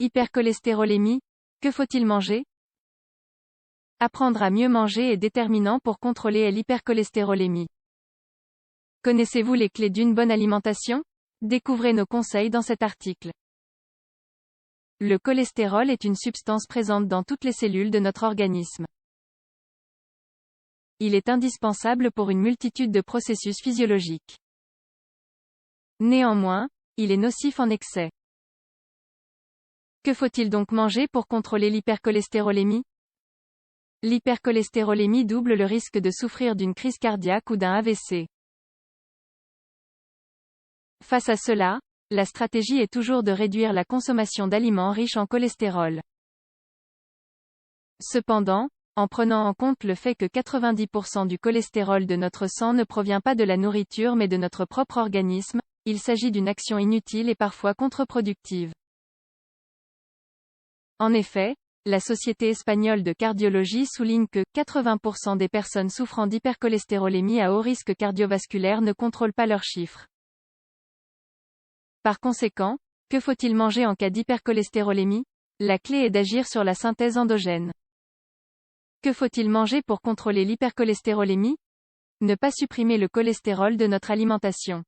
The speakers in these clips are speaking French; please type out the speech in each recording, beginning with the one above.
L'hypercholestérolémie, que faut-il manger? Apprendre à mieux manger est déterminant pour contrôler l'hypercholestérolémie. Connaissez-vous les clés d'une bonne alimentation? Découvrez nos conseils dans cet article. Le cholestérol est une substance présente dans toutes les cellules de notre organisme. Il est indispensable pour une multitude de processus physiologiques. Néanmoins, il est nocif en excès. Que faut-il donc manger pour contrôler l'hypercholestérolémie? L'hypercholestérolémie double le risque de souffrir d'une crise cardiaque ou d'un AVC. Face à cela, la stratégie est toujours de réduire la consommation d'aliments riches en cholestérol. Cependant, en prenant en compte le fait que 90% du cholestérol de notre sang ne provient pas de la nourriture mais de notre propre organisme, il s'agit d'une action inutile et parfois contre-productive. En effet, la Société espagnole de cardiologie souligne que 80% des personnes souffrant d'hypercholestérolémie à haut risque cardiovasculaire ne contrôlent pas leurs chiffres. Par conséquent, que faut-il manger en cas d'hypercholestérolémie? La clé est d'agir sur la synthèse endogène. Que faut-il manger pour contrôler l'hypercholestérolémie? Ne pas supprimer le cholestérol de notre alimentation.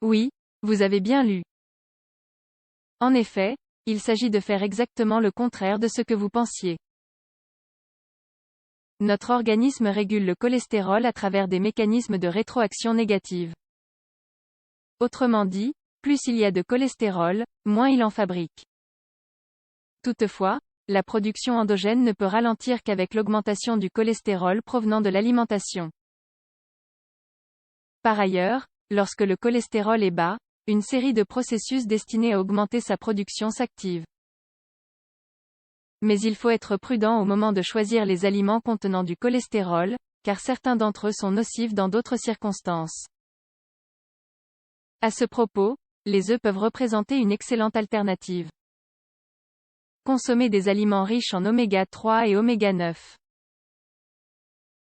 Oui, vous avez bien lu. En effet, il s'agit de faire exactement le contraire de ce que vous pensiez. Notre organisme régule le cholestérol à travers des mécanismes de rétroaction négative. Autrement dit, plus il y a de cholestérol, moins il en fabrique. Toutefois, la production endogène ne peut ralentir qu'avec l'augmentation du cholestérol provenant de l'alimentation. Par ailleurs, lorsque le cholestérol est bas, une série de processus destinés à augmenter sa production s'activent. Mais il faut être prudent au moment de choisir les aliments contenant du cholestérol, car certains d'entre eux sont nocifs dans d'autres circonstances. À ce propos, les œufs peuvent représenter une excellente alternative. Consommez des aliments riches en oméga 3 et oméga 9.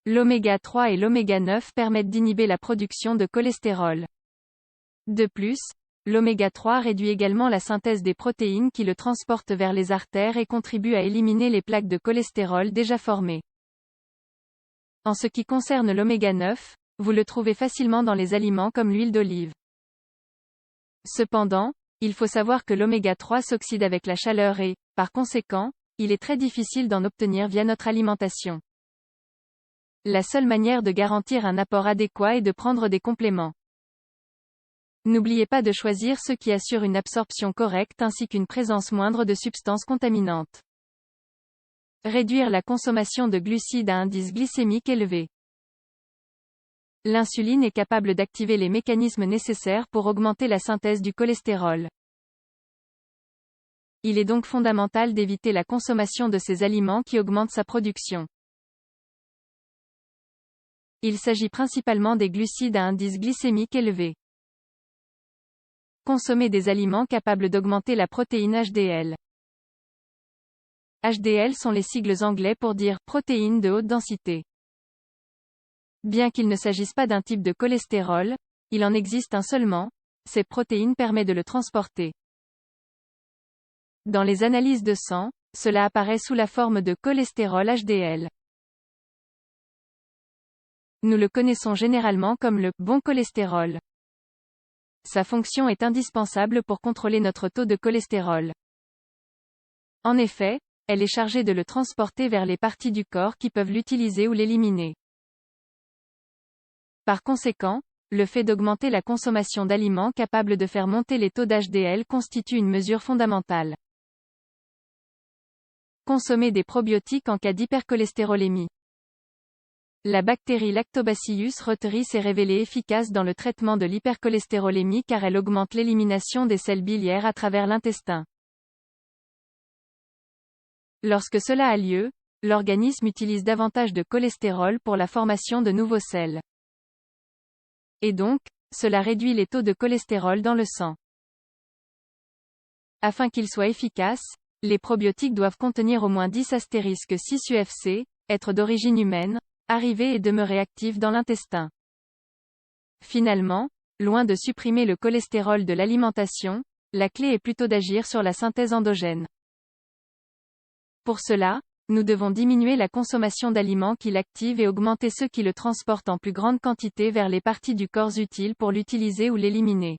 L'oméga 3 et l'oméga 9 permettent d'inhiber la production de cholestérol. De plus, l'oméga 3 réduit également la synthèse des protéines qui le transportent vers les artères et contribue à éliminer les plaques de cholestérol déjà formées. En ce qui concerne l'oméga 9, vous le trouvez facilement dans les aliments comme l'huile d'olive. Cependant, il faut savoir que l'oméga 3 s'oxyde avec la chaleur et, par conséquent, il est très difficile d'en obtenir via notre alimentation. La seule manière de garantir un apport adéquat est de prendre des compléments. N'oubliez pas de choisir ceux qui assurent une absorption correcte ainsi qu'une présence moindre de substances contaminantes. Réduire la consommation de glucides à indice glycémique élevé. L'insuline est capable d'activer les mécanismes nécessaires pour augmenter la synthèse du cholestérol. Il est donc fondamental d'éviter la consommation de ces aliments qui augmentent sa production. Il s'agit principalement des glucides à indice glycémique élevé. Consommez des aliments capables d'augmenter la protéine HDL. HDL sont les sigles anglais pour dire « protéines de haute densité ». Bien qu'il ne s'agisse pas d'un type de cholestérol, il en existe un seulement, cette protéine permet de le transporter. Dans les analyses de sang, cela apparaît sous la forme de cholestérol HDL. Nous le connaissons généralement comme le « bon cholestérol ». Sa fonction est indispensable pour contrôler notre taux de cholestérol. En effet, elle est chargée de le transporter vers les parties du corps qui peuvent l'utiliser ou l'éliminer. Par conséquent, le fait d'augmenter la consommation d'aliments capables de faire monter les taux d'HDL constitue une mesure fondamentale. Consommer des probiotiques en cas d'hypercholestérolémie. La bactérie Lactobacillus reuteri s'est révélée efficace dans le traitement de l'hypercholestérolémie car elle augmente l'élimination des sels biliaires à travers l'intestin. Lorsque cela a lieu, l'organisme utilise davantage de cholestérol pour la formation de nouveaux sels. Et donc, cela réduit les taux de cholestérol dans le sang. Afin qu'ils soient efficaces, les probiotiques doivent contenir au moins 10*6 UFC, être d'origine humaine, arriver et demeurer actifs dans l'intestin. Finalement, loin de supprimer le cholestérol de l'alimentation, la clé est plutôt d'agir sur la synthèse endogène. Pour cela, nous devons diminuer la consommation d'aliments qui l'activent et augmenter ceux qui le transportent en plus grande quantité vers les parties du corps utiles pour l'utiliser ou l'éliminer.